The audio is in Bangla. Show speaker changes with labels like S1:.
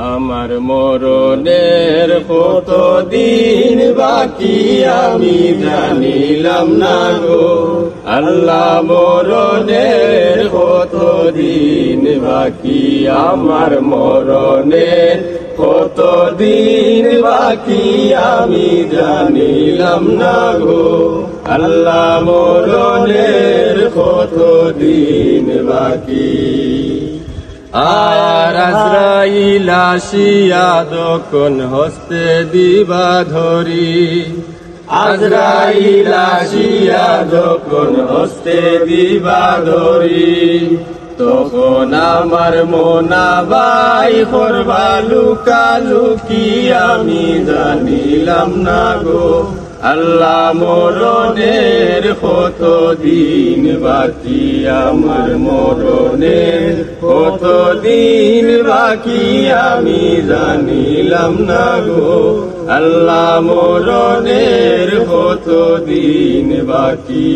S1: আমার মরণের কতদিন বাকি আমি জানিলাম না গো আল্লাহ মরণের কতদিন বাকি আমার মরণের কতদিন বাকি আমি জানিলাম না গো আল্লাহ মরণের কতদিন বাকি আর আজরাইল আসিয়া যখন হস্তে দিবা ধরি আজরাইল আসিয়া যখন হস্তে দিবা ধরি তখন আমার মোনাবাই করবা লুকালুকি আমি জানিলাম না গো আল্লাহ মরণের কতদিন বাকি আমার মরণের কতদিন বাকি আমি জানিলাম না গো আল্লাহ মরণের কতদিন বাকি।